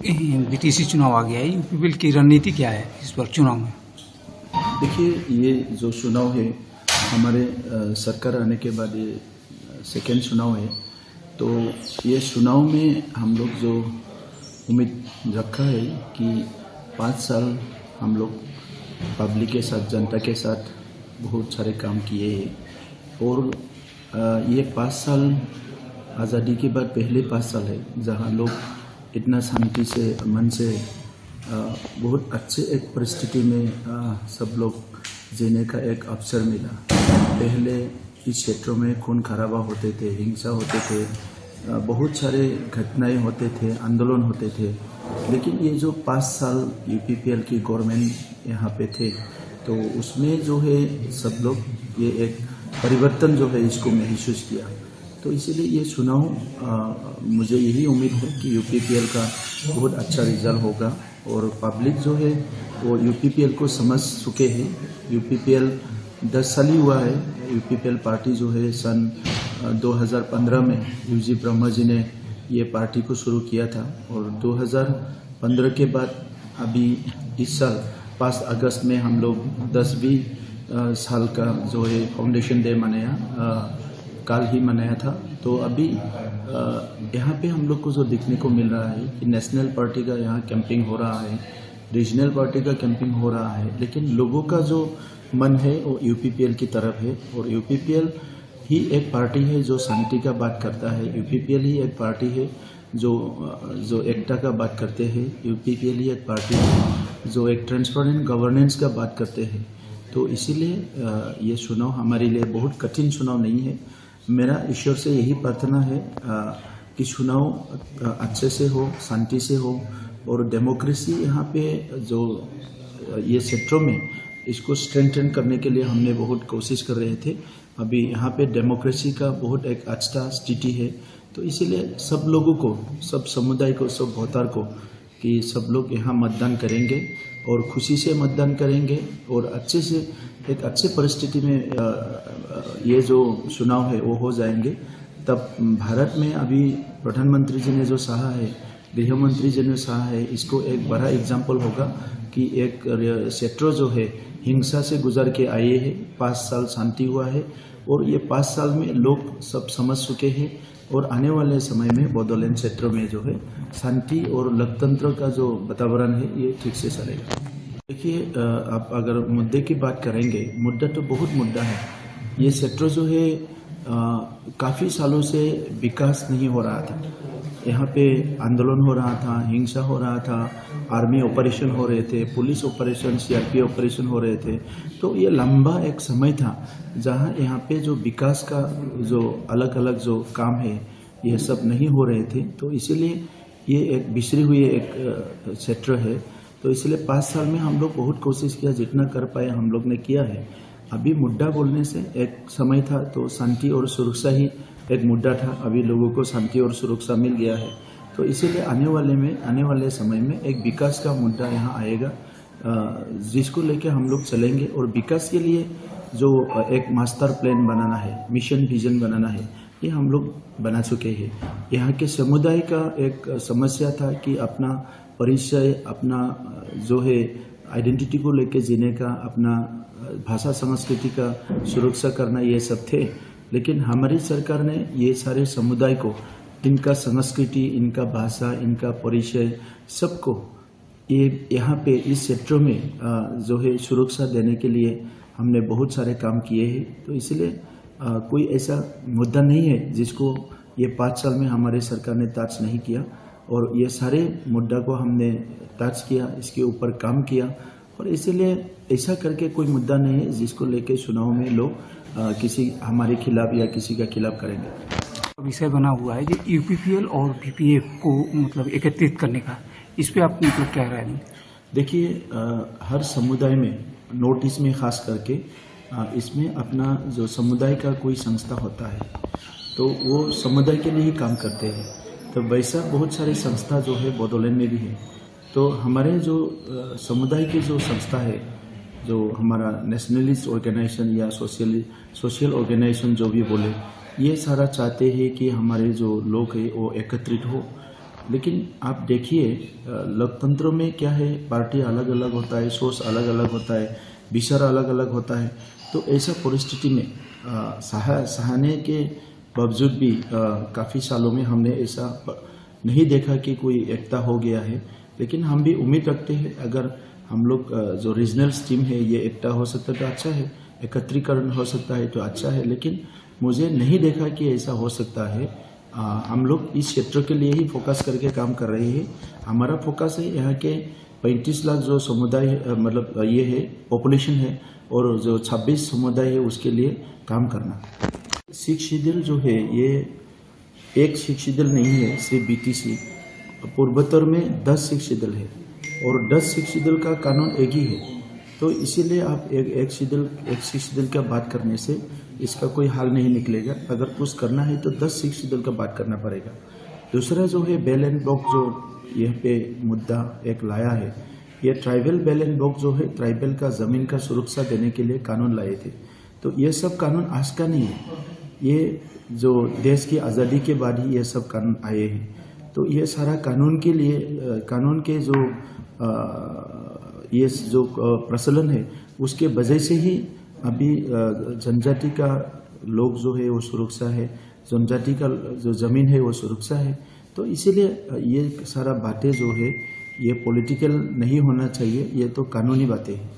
BTC चुनाव आ गया है, यूपीपीएल की रणनीति क्या है इस बार चुनाव में? देखिए, ये जो चुनाव है हमारे सरकार आने के बाद ये सेकेंड चुनाव है। तो ये चुनाव में हम लोग जो उम्मीद रखा है कि 5 साल हम लोग पब्लिक के साथ, जनता के साथ बहुत सारे काम किए हैं। और ये 5 साल आज़ादी के बाद पहले 5 साल है जहाँ लोग इतना शांति से, मन से, बहुत अच्छे एक परिस्थिति में सब लोग जीने का एक अवसर मिला। पहले इस क्षेत्रों में खून खराबा होते थे, हिंसा होते थे, बहुत सारे घटनाएं होते थे, आंदोलन होते थे। लेकिन ये जो 5 साल यूपीपीएल की गवर्नमेंट यहाँ पे थे, तो उसमें जो है सब लोग ये एक परिवर्तन जो है इसको महसूस किया। तो इसीलिए ये चुनाव मुझे यही उम्मीद है कि यूपीपीएल का बहुत अच्छा रिजल्ट होगा और पब्लिक जो है वो यूपीपीएल को समझ चुके हैं। यूपीपीएल 10 साल ही हुआ है। यूपीपीएल पार्टी जो है सन 2015 में यूजी ब्रह्मा जी ने ये पार्टी को शुरू किया था और 2015 के बाद अभी इस साल 5 अगस्त में हम लोग 10वीं साल का जो है फाउंडेशन डे मनाया, कल ही मनाया था। तो अभी यहाँ पे हम लोग को जो देखने को मिल रहा है कि नेशनल पार्टी का यहाँ कैंपिंग हो रहा है, रीजनल पार्टी का कैंपिंग हो रहा है, लेकिन लोगों का जो मन है वो यूपीपीएल की तरफ है। और यूपीपीएल ही एक पार्टी है जो शांति का बात करता है। यूपीपीएल ही एक पार्टी है जो एकता का बात करते हैं। यूपीपीएल ही एक पार्टी है जो एक ट्रांसपेरेंट गवर्नेंस का बात करते हैं। तो इसीलिए ये चुनाव हमारे लिए बहुत कठिन चुनाव नहीं है। मेरा ईश्वर से यही प्रार्थना है कि चुनाव अच्छे से हो, शांति से हो और डेमोक्रेसी यहाँ पे जो ये क्षेत्रों में इसको स्ट्रेंथन करने के लिए हमने बहुत कोशिश कर रहे थे। अभी यहाँ पे डेमोक्रेसी का बहुत एक अच्छा स्थिति है। तो इसीलिए सब लोगों को, सब समुदाय को, सब भोटार को कि सब लोग यहाँ मतदान करेंगे और खुशी से मतदान करेंगे और अच्छे से एक अच्छे परिस्थिति में ये जो चुनाव है वो हो जाएंगे। तब भारत में अभी प्रधानमंत्री जी ने जो कहा है, गृह मंत्री जी ने कहा है, इसको एक बड़ा एग्जाम्पल होगा कि एक क्षेत्र जो है हिंसा से गुजर के आए हैं, 5 साल शांति हुआ है और ये 5 साल में लोग सब समझ चुके हैं और आने वाले समय में बोडोलैंड क्षेत्र में जो है शांति और लोकतंत्र का जो वातावरण है ये ठीक से चलेगा। देखिए, आप अगर मुद्दे की बात करेंगे, मुद्दा तो बहुत मुद्दा है। ये क्षेत्र जो है काफ़ी सालों से विकास नहीं हो रहा था। यहाँ पे आंदोलन हो रहा था, हिंसा हो रहा था, आर्मी ऑपरेशन हो रहे थे, पुलिस ऑपरेशन, सीआरपीएफ ऑपरेशन हो रहे थे। तो ये लंबा एक समय था जहाँ यहाँ पे जो विकास का जो अलग अलग जो काम है ये सब नहीं हो रहे थे। तो इसीलिए ये एक बिछड़ी हुई एक क्षेत्र है। तो इसलिए 5 साल में हम लोग बहुत कोशिश किया, जितना कर पाए हम लोग ने किया है। अभी मुद्दा बोलने से एक समय था तो शांति और सुरक्षा ही एक मुद्दा था। अभी लोगों को शांति और सुरक्षा मिल गया है। तो इसीलिए आने वाले समय में एक विकास का मुद्दा यहाँ आएगा जिसको लेके हम लोग चलेंगे। और विकास के लिए जो एक मास्टर प्लान बनाना है, मिशन विजन बनाना है, ये हम लोग बना चुके हैं। यहाँ के समुदाय का एक समस्या था कि अपना परिचय, अपना जो है आइडेंटिटी को लेके जीने का, अपना भाषा संस्कृति का सुरक्षा करना, ये सब थे। लेकिन हमारी सरकार ने ये सारे समुदाय को, इनका संस्कृति, इनका भाषा, इनका परिचय, सबको ये यहाँ पे इस क्षेत्रों में जो है सुरक्षा देने के लिए हमने बहुत सारे काम किए हैं। तो इसलिए कोई ऐसा मुद्दा नहीं है जिसको ये 5 साल में हमारे सरकार ने टच नहीं किया। और ये सारे मुद्दा को हमने टच किया, इसके ऊपर काम किया। और इसीलिए ऐसा करके कोई मुद्दा नहीं है जिसको लेके चुनाव में लोग किसी हमारे खिलाफ या किसी का खिलाफ करेंगे। विषय बना हुआ है कि यूपीपीएल और बीपीएफ को मतलब एकत्रित करने का, इस पे आप मतलब क्या राय दें? देखिए, हर समुदाय में, नॉर्थ ईस्ट में खास करके इसमें अपना जो समुदाय का कोई संस्था होता है तो वो समुदाय के लिए ही काम करते हैं। तो वैसा बहुत सारी संस्था जो है बोडोलैंड में भी है। तो हमारे जो समुदाय की जो संस्था है, जो हमारा नेशनलिस्ट ऑर्गेनाइजेशन या सोशल ऑर्गेनाइजेशन जो भी बोले, ये सारा चाहते हैं कि हमारे जो लोग हैं वो एकत्रित हो लेकिन आप देखिए लोकतंत्र में क्या है, पार्टी अलग अलग होता है, सोर्स अलग अलग होता है, विचार अलग अलग होता है। तो ऐसा परिस्थिति में सहाने के बावजूद भी काफ़ी सालों में हमने ऐसा नहीं देखा कि कोई एकता हो गया है। लेकिन हम भी उम्मीद रखते हैं अगर हम लोग जो रीजनल टीम है ये एकता हो सकता है तो अच्छा है, एकत्रीकरण हो सकता है तो अच्छा है। लेकिन मुझे नहीं देखा कि ऐसा हो सकता है। हम लोग इस क्षेत्र के लिए ही फोकस करके काम कर रहे हैं। हमारा फोकस है यहाँ के 35 लाख जो समुदाय मतलब ये है पॉपुलेशन है, और जो 26 समुदाय है उसके लिए काम करना। सिख शिडिल जो है ये एक सिख शिडिल नहीं है, सिर्फ BTC पूर्वोत्तर में 10 सिख शिडिल है और 10 सिख शिडिल का कानून एक ही है। तो इसीलिए आप एक सिख शिडिल का बात करने से इसका कोई हाल नहीं निकलेगा। अगर कुछ करना है तो 10 सिख शिडिल का बात करना पड़ेगा। दूसरा जो है बेल एंड ब्लॉक जो यहाँ पे मुद्दा एक लाया है, ये ट्राइबल बेल एंड ब्लॉक जो है ट्राइबल का ज़मीन का सुरक्षा देने के लिए कानून लाए थे। तो ये सब कानून आज का नहीं है, ये जो देश की आज़ादी के बाद ही ये सब कानून आए हैं। तो ये सारा कानून के लिए कानून के जो ये जो प्रचलन है उसके वजह से ही अभी जनजाति का लोग जो है वो सुरक्षा है, जनजाति का जो ज़मीन है वो सुरक्षा है। तो इसीलिए ये सारा बातें जो है ये पॉलिटिकल नहीं होना चाहिए, ये तो कानूनी बातें हैं।